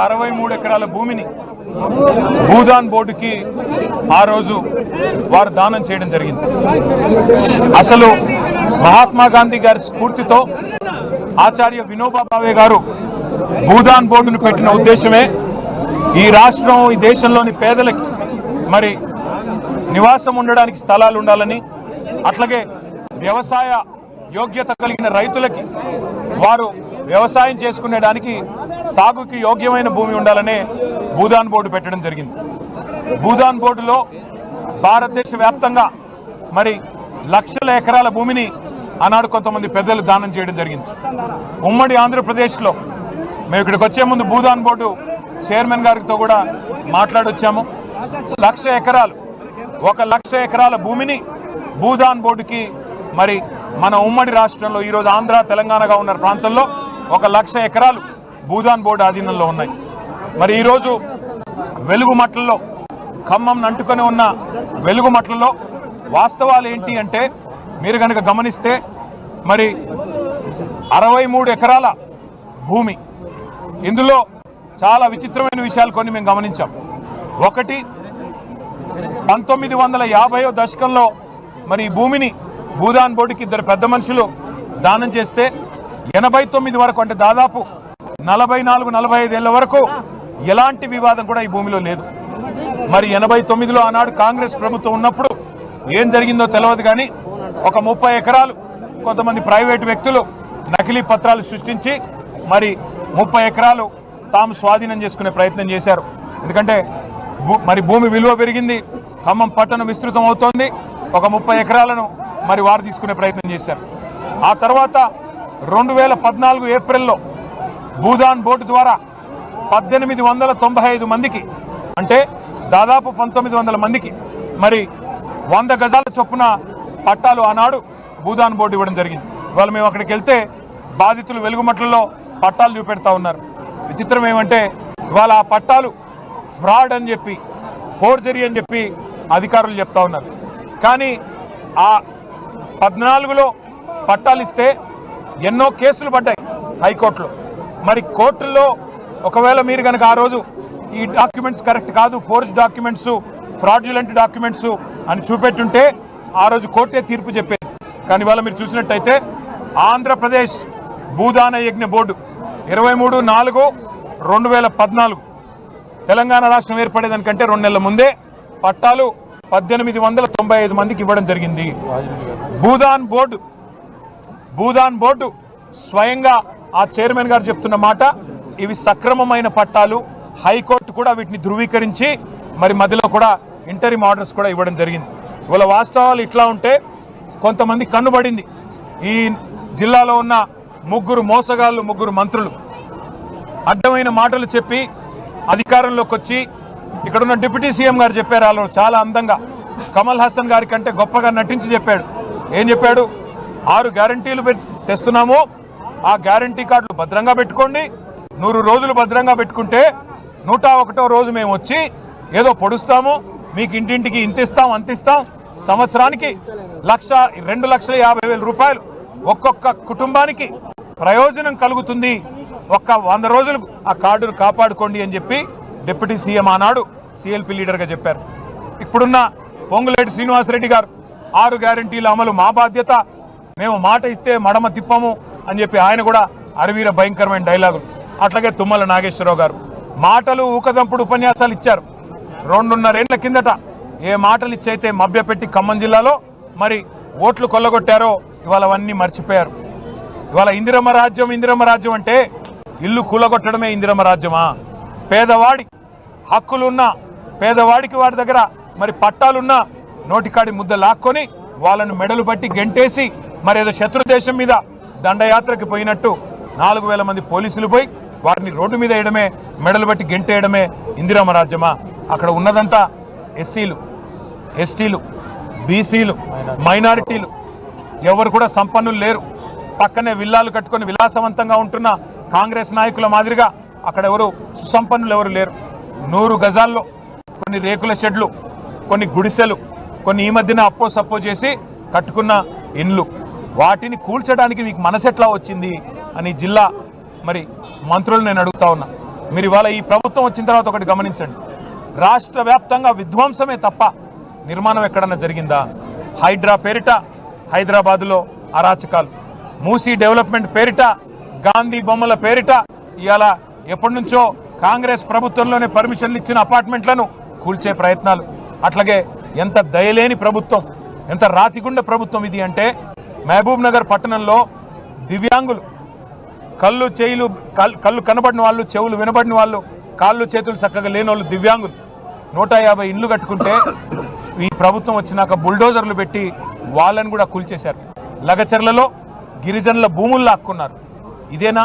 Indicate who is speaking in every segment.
Speaker 1: 63 ఎకరాల భూమిని భూదాన్ బోర్డుకి ఆ రోజు వారు దానం చేయడం జరిగింది. అసలు మహాత్మా గాంధీ గారి స్ఫూర్తితో ఆచార్య వినోబా భావే గారు భూదాన్ బోర్డును పెట్టిన ఉద్దేశమే ఈ రాష్ట్రం, ఈ దేశంలోని పేదలకి మరి నివాసం ఉండడానికి స్థలాలు ఉండాలని, అట్లాగే వ్యవసాయ యోగ్యత కలిగిన రైతులకి వారు వ్యవసాయం చేసుకునేడానికి సాగుకి యోగ్యమైన భూమి ఉండాలనే భూదాన్ బోర్డు పెట్టడం జరిగింది. భూదాన్ బోర్డులో భారతదేశ వ్యాప్తంగా మరి లక్షల ఎకరాల భూమిని ఆనాడు కొంతమంది పెద్దలు దానం చేయడం జరిగింది. ఉమ్మడి ఆంధ్రప్రదేశ్లో మేము ఇక్కడికి వచ్చే ముందు భూదాన్ బోర్డు చైర్మన్ గారితో కూడా మాట్లాడొచ్చాము. 1,00,000 ఎకరాలు, 1,00,000 ఎకరాల భూమిని భూదాన్ బోర్డుకి మరి మన ఉమ్మడి రాష్ట్రంలో ఈరోజు ఆంధ్ర, తెలంగాణగా ఉన్న ప్రాంతంలో 1,00,000 ఎకరాలు భూదాన్ బోర్డు ఆధీనంలో ఉన్నాయి. మరి ఈరోజు వెలుగుమట్లలో, ఖమ్మం అంటుకొని ఉన్న వెలుగుమట్లలో వాస్తవాలు ఏంటి అంటే మీరు కనుక గమనిస్తే మరి 63 ఎకరాల భూమి, ఇందులో చాలా విచిత్రమైన విషయాలు కొన్ని మేము గమనించాం. ఒకటి, 1950వ దశకంలో మరి ఈ భూమిని భూదాన్ బోర్డుకి 2 పెద్ద మనుషులు దానం చేస్తే 89 వరకు, అంటే దాదాపు 44-45 ఏళ్ల వరకు ఎలాంటి వివాదం కూడా ఈ భూమిలో లేదు. మరి 89లో ఆనాడు కాంగ్రెస్ ప్రభుత్వం ఉన్నప్పుడు ఏం జరిగిందో తెలియదు, కానీ ఒక 30 ఎకరాలు కొంతమంది ప్రైవేటు వ్యక్తులు నకిలీ పత్రాలు సృష్టించి మరి 30 ఎకరాలు తాము స్వాధీనం చేసుకునే ప్రయత్నం చేశారు. ఎందుకంటే మరి భూమి విలువ పెరిగింది, ఖమ్మం పట్టణం విస్తృతం అవుతోంది. ఒక 30 ఎకరాలను మరి వారు తీసుకునే ప్రయత్నం చేశారు. ఆ తర్వాత 2014 ఏప్రిల్లో భూదాన్ బోర్డు ద్వారా 1895 మందికి, అంటే దాదాపు 1900 మందికి మరి 100 గజాల చొప్పున పట్టాలు ఆనాడు భూదాన్ బోర్డు ఇవ్వడం జరిగింది. ఇవాళ మేము అక్కడికి వెళ్తే బాధితులు వెలుగుమట్లలో పట్టాలు చూపెడతా ఉన్నారు. విచిత్రం ఏమంటే ఇవాళ ఆ పట్టాలు ఫ్రాడ్ అని చెప్పి, ఫోర్జరీ అని చెప్పి అధికారులు చెప్తా ఉన్నారు. కానీ ఆ 14లో పట్టాలు ఇస్తే ఎన్నో కేసులు పడ్డాయి హైకోర్టులో. మరి కోర్టుల్లో ఒకవేళ మీరు కనుక ఆ రోజు ఈ డాక్యుమెంట్స్ కరెక్ట్ కాదు, ఫోర్జ్ డాక్యుమెంట్స్, ఫ్రాడ్యులెంట్ డాక్యుమెంట్స్ అని చూపెట్టుంటే ఆ రోజు కోర్టే తీర్పు చెప్పేది. కానీ ఇవాళ మీరు చూసినట్టయితే ఆంధ్రప్రదేశ్ భూదాన యజ్ఞ బోర్డు 23/4/2014 తెలంగాణ రాష్ట్రం ఏర్పడేదానికంటే 2 నెలల ముందే పట్టాలు 1895 మందికి ఇవ్వడం జరిగింది. భూదాన్ బోర్డు స్వయంగా ఆ చైర్మన్ గారు చెప్తున్న మాట, ఇవి సక్రమమైన పట్టాలు, హైకోర్టు కూడా వీటిని ధృవీకరించి మరి మధ్యలో కూడా ఇంటరిమ్ ఆర్డర్స్ కూడా ఇవ్వడం జరిగింది. ఇవాళ వాస్తవాలు ఇట్లా ఉంటే కొంతమంది కన్నుబడింది. ఈ జిల్లాలో ఉన్న 3 మోసగాళ్ళు, 3 మంత్రులు అడ్డమైన మాటలు చెప్పి అధికారంలోకి వచ్చి, ఇక్కడున్న డిప్యూటీ సీఎం గారు చెప్పారు వాళ్ళు చాలా అందంగా, కమల్ హాసన్ గారి కంటే గొప్పగా నటించి చెప్పాడు. ఏం చెప్పాడు? 6 గ్యారంటీలు తెస్తున్నాము, ఆ గ్యారంటీ కార్డులు భద్రంగా పెట్టుకోండి, 100 రోజులు భద్రంగా పెట్టుకుంటే 101వ రోజు మేము వచ్చి ఏదో పొడుస్తాము, మీకు ఇంటింటికి ఇంత ఇస్తాం, అంత ఇస్తాం, సంవత్సరానికి 2,50,000 రూపాయలు ఒక్కొక్క కుటుంబానికి ప్రయోజనం కలుగుతుంది, ఒక్క 100 రోజులు ఆ కార్డును కాపాడుకోండి అని చెప్పి డిప్యూటీ సీఎం ఆనాడు సిఎల్పి లీడర్గా చెప్పారు. ఇప్పుడున్న పొంగులేటి శ్రీనివాసరెడ్డి గారు 6 గ్యారంటీల అమలు మా బాధ్యత, మేము మాట ఇస్తే మడమ తిప్పము అని చెప్పి ఆయన కూడా అరవీర భయంకరమైన డైలాగులు. అట్లాగే తుమ్మల నాగేశ్వరరావు గారు మాటలు ఊకదంపుడు ఉపన్యాసాలు ఇచ్చారు. 2.5 ఏళ్ల కిందట ఏ మాటలు ఇచ్చైతే మభ్యపెట్టి ఖమ్మం జిల్లాలో మరి ఓట్లు కొల్లగొట్టారో ఇవాళ అవన్నీ మర్చిపోయారు. ఇవాళ ఇందిరమ్మ రాజ్యం అంటే ఇల్లు కూలగొట్టడమే ఇందిరమ్మ రాజ్యమా? పేదవాడి హక్కులున్నా, పేదవాడికి వాడి దగ్గర మరి పట్టాలున్నా నోటికాడి ముద్ద లాక్కొని వాళ్ళను మెడలు బట్టి గెంటేసి మరి ఏదో శత్రు దేశం మీద దండయాత్రకి పోయినట్టు 4,000 మంది పోలీసులు పోయి వారిని రోడ్డు మీద వేయడమే, మెడలు బట్టి గెంటేయడమే ఇందిరమ్మ రాజ్యమా? అక్కడ ఉన్నదంతా ఎస్సీలు, ఎస్టీలు, బీసీలు, మైనారిటీలు, ఎవరు కూడా సంపన్నులు లేరు. పక్కనే విల్లాలు కట్టుకొని విలాసవంతంగా ఉంటున్న కాంగ్రెస్ నాయకుల మాదిరిగా అక్కడ ఎవరు సుసంపన్నులు ఎవరు లేరు. 100 గజాల్లో కొన్ని రేకుల షెడ్లు, కొన్ని గుడిసెలు, కొన్ని ఈ మధ్యన అప్పో సప్పో చేసి కట్టుకున్న ఇండ్లు, వాటిని కూల్చడానికి మీకు మనసు ఎట్లా వచ్చింది అని జిల్లా మరి మంత్రులు నేను అడుగుతా ఉన్నా. మీరు ఇవాళ ఈ ప్రభుత్వం వచ్చిన తర్వాత ఒకటి గమనించండి, రాష్ట్ర వ్యాప్తంగా విధ్వంసమే తప్ప నిర్మాణం ఎక్కడన్నా జరిగిందా? హైడ్రా పేరిట హైదరాబాదులో అరాచకాలు, మూసీ డెవలప్మెంట్ పేరిట, గాంధీ బొమ్మల పేరిట ఇవాళ ఎప్పటి నుంచో కాంగ్రెస్ ప్రభుత్వంలోనే పర్మిషన్లు ఇచ్చిన అపార్ట్మెంట్లను కూల్చే ప్రయత్నాలు. అట్లాగే ఎంత దయలేని ప్రభుత్వం, ఎంత రాతిగుండ ప్రభుత్వం ఇది అంటే, మహబూబ్ నగర్ పట్టణంలో దివ్యాంగులు, కళ్ళు కనబడిన వాళ్ళు, చెవులు వినబడిన వాళ్ళు, కాళ్ళు చేతులు చక్కగా లేని వాళ్ళు దివ్యాంగులు 150 ఇండ్లు కట్టుకుంటే ఈ ప్రభుత్వం వచ్చినాక బుల్డోజర్లు పెట్టి వాళ్ళని కూడా కూల్చేశారు. లగచర్లలో గిరిజనుల భూములు లాక్కున్నారు. ఇదేనా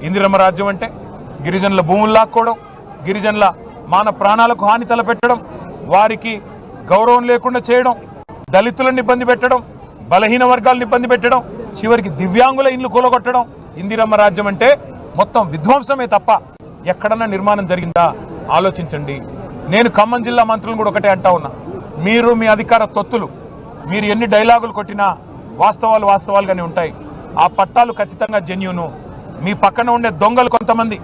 Speaker 1: ఇందిరమ్మ రాజ్యం అంటే? గిరిజనుల భూములు లాక్కోవడం, గిరిజనుల మాన ప్రాణాలకు హాని తలపెట్టడం, వారికి గౌరవం లేకుండా చేయడం, దళితులను ఇబ్బంది పెట్టడం, బలహీన వర్గాలను ఇబ్బంది పెట్టడం, చివరికి దివ్యాంగుల ఇండ్లు కూలగొట్టడం ఇందిరమ్మ రాజ్యం అంటే? మొత్తం విధ్వంసమే తప్ప ఎక్కడన్నా నిర్మాణం జరిగిందా? ఆలోచించండి. నేను ఖమ్మం జిల్లా మంత్రులను కూడా ఒకటే అంటా ఉన్నా, మీరు మీ అధికార తొత్తులు, మీరు ఎన్ని డైలాగులు కొట్టినా వాస్తవాలు వాస్తవాలుగానే ఉంటాయి. ఆ పట్టాలు ఖచ్చితంగా జెన్యూను. మీ పక్కన ఉండే దొంగలు కొంతమంది,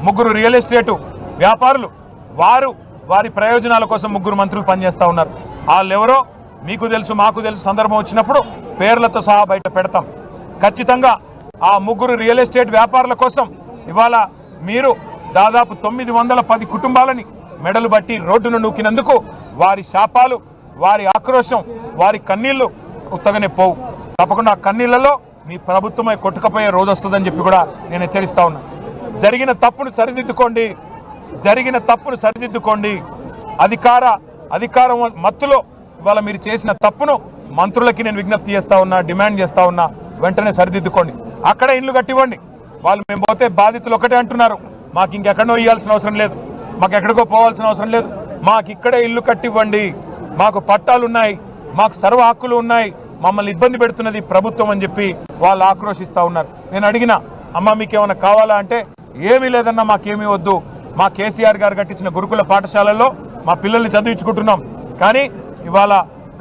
Speaker 1: 3 రియల్ ఎస్టేటు వ్యాపారులు, వారి ప్రయోజనాల కోసం 3 మంత్రులు పనిచేస్తూ ఉన్నారు. వాళ్ళెవరో మీకు తెలుసు, మాకు తెలుసు. సందర్భం వచ్చినప్పుడు పేర్లతో సహా బయట పెడతాం. ఖచ్చితంగా ఆ 3 రియల్ ఎస్టేట్ వ్యాపారుల కోసం ఇవాళ మీరు దాదాపు 910 కుటుంబాలని మెడలు బట్టి రోడ్డును నూకినందుకు వారి శాపాలు, వారి ఆక్రోశం, వారి కన్నీళ్లు ఉత్తగానే పోవు. తప్పకుండా ఆ కన్నీళ్లలో మీ ప్రభుత్వమై కొట్టుకపోయే రోజు వస్తుందని చెప్పి కూడా నేను హెచ్చరిస్తా ఉన్నా. జరిగిన తప్పును సరిదిద్దుకోండి. అధికారం మత్తులో ఇవాళ మీరు చేసిన తప్పును మంత్రులకి నేను విజ్ఞప్తి చేస్తా ఉన్నా, డిమాండ్ చేస్తా ఉన్నా, వెంటనే సరిదిద్దుకోండి. అక్కడే ఇల్లు కట్టివ్వండి. వాళ్ళు మేము పోతే బాధితులు ఒకటే అంటున్నారు, మాకు ఇంకెక్కడో ఇవ్వాల్సిన అవసరం లేదు, మాకు ఎక్కడికో పోవాల్సిన అవసరం లేదు, మాకు ఇక్కడే ఇల్లు కట్టివ్వండి, మాకు పట్టాలు ఉన్నాయి, మాకు సర్వ హక్కులు ఉన్నాయి, మమ్మల్ని ఇబ్బంది పెడుతున్నది ప్రభుత్వం అని చెప్పి వాళ్ళు ఆక్రోశిస్తూ ఉన్నారు. నేను అడిగినా, అమ్మ మీకేమైనా కావాలా అంటే, ఏమీ లేదన్నా, మాకేమీ వద్దు, మా కేసీఆర్ గారు కట్టించిన గురుకుల పాఠశాలల్లో మా పిల్లల్ని చదివించుకుంటున్నాం, కానీ ఇవాళ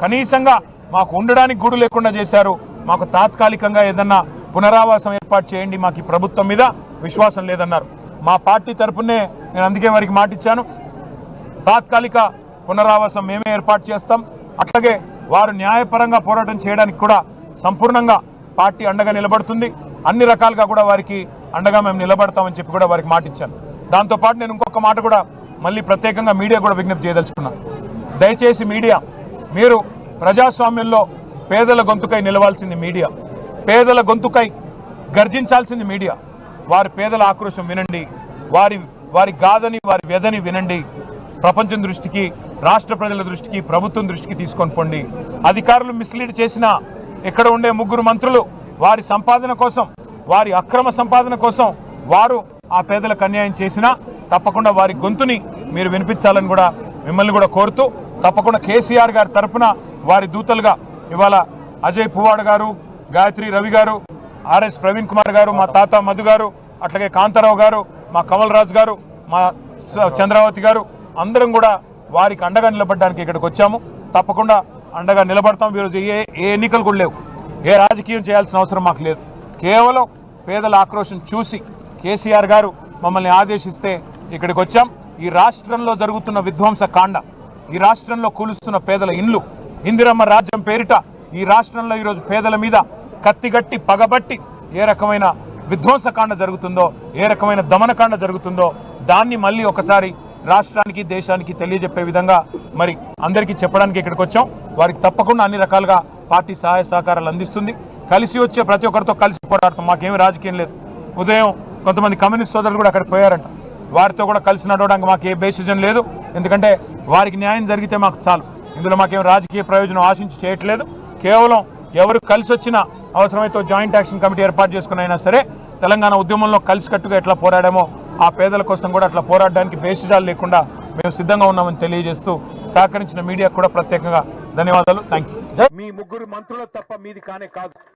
Speaker 1: కనీసంగా మాకు ఉండడానికి గూడు లేకుండా చేశారు, మాకు తాత్కాలికంగా ఏదన్నా పునరావాసం ఏర్పాటు చేయండి, మాకు ఈ ప్రభుత్వం మీద విశ్వాసం లేదన్నారు. మా పార్టీ తరఫునే నేను అందుకే వారికి మాట ఇచ్చాను, తాత్కాలిక పునరావాసం మేమే ఏర్పాటు చేస్తాం. అట్లాగే వారు న్యాయపరంగా పోరాటం చేయడానికి కూడా సంపూర్ణంగా పార్టీ అండగా నిలబడుతుంది. అన్ని రకాలుగా కూడా వారికి అండగా మేము నిలబడతామని చెప్పి కూడా వారికి మాట ఇచ్చాను. దాంతోపాటు నేను ఇంకొక మాట కూడా మళ్ళీ ప్రత్యేకంగా మీడియా కూడా విజ్ఞప్తి చేయదలుచుకున్నాను. దయచేసి మీడియా, మీరు ప్రజాస్వామ్యంలో పేదల గొంతుకై నిలవాల్సింది మీడియా, పేదల గొంతుకై గర్జించాల్సింది మీడియా. వారి పేదల ఆక్రోశం వినండి, వారి గాథని, వారి వ్యధని వినండి. ప్రపంచం దృష్టికి, రాష్ట్ర ప్రజల దృష్టికి, ప్రభుత్వం దృష్టికి తీసుకొని పోండి. అధికారులు మిస్లీడ్ చేసిన ఇక్కడ ఉండే 3 మంత్రులు వారి సంపాదన కోసం, వారి అక్రమ సంపాదన కోసం వారు ఆ పేదలకు అన్యాయం చేసినా తప్పకుండా వారి గొంతుని మీరు వినిపించాలని కూడా మిమ్మల్ని కూడా కోరుతూ, తప్పకుండా కేసీఆర్ గారి తరఫున వారి దూతలుగా ఇవాళ అజయ్ పువ్వాడ గారు, గాయత్రి రవి గారు, ఆర్ఎస్ ప్రవీణ్ కుమార్ గారు, మా తాత మధు గారు, అట్లాగే కాంతారావు గారు, మా కమల్ రాజ్ గారు, మా చంద్రావతి గారు, అందరం కూడా వారికి అండగా నిలబడడానికి ఇక్కడికి వచ్చాము. తప్పకుండా అండగా నిలబడతాం. ఈరోజు ఏ ఎన్నికలు కూడా లేవు, ఏ రాజకీయం చేయాల్సిన అవసరం మాకు లేదు. కేవలం పేదల ఆక్రోశం చూసి కేసీఆర్ గారు మమ్మల్ని ఆదేశిస్తే ఇక్కడికి వచ్చాం. ఈ రాష్ట్రంలో జరుగుతున్న విధ్వంస కాండ, ఈ రాష్ట్రంలో కూలుస్తున్న పేదల ఇండ్లు, ఇందిరమ్మ రాజ్యం పేరిట ఈ రాష్ట్రంలో ఈరోజు పేదల మీద కత్తిగట్టి పగబట్టి ఏ రకమైన విధ్వంసకాండ జరుగుతుందో, ఏ రకమైన దమనకాండ జరుగుతుందో దాన్ని మళ్ళీ ఒకసారి రాష్ట్రానికి, దేశానికి తెలియజెప్పే విధంగా మరి అందరికీ చెప్పడానికి ఇక్కడికి వచ్చాం. వారికి తప్పకుండా అన్ని రకాలుగా పార్టీ సహాయ సహకారాలు అందిస్తుంది. కలిసి వచ్చే ప్రతి ఒక్కరితో కలిసి పోరాడతాం. మాకేమీ రాజకీయం లేదు. ఉదయం కొంతమంది కమ్యూనిస్ట్ సోదరులు కూడా అక్కడికి పోయారంట. వారితో కూడా కలిసి నడవడానికి మాకు ఏ బేసిజన్ లేదు. ఎందుకంటే వారికి న్యాయం జరిగితే మాకు చాలు. ఇందులో మాకేం రాజకీయ ప్రయోజనం ఆశించి చేయట్లేదు. కేవలం ఎవరు కలిసి వచ్చినా, అవసరమైతే జాయింట్ యాక్షన్ కమిటీ ఏర్పాటు చేసుకుని అయినా సరే తెలంగాణ ఉద్యమంలో కలిసికట్టుగా ఎట్లా పోరాడామో ఆ పేదల కోసం కూడా అట్లా పోరాడడానికి బేసిజాలు లేకుండా మేము సిద్ధంగా ఉన్నామని తెలియజేస్తూ సహకరించిన మీడియాకు కూడా ప్రత్యేకంగా ధన్యవాదాలు. Thank you. మీ 3 మంత్రులు తప్ప మీది కానే కాదు.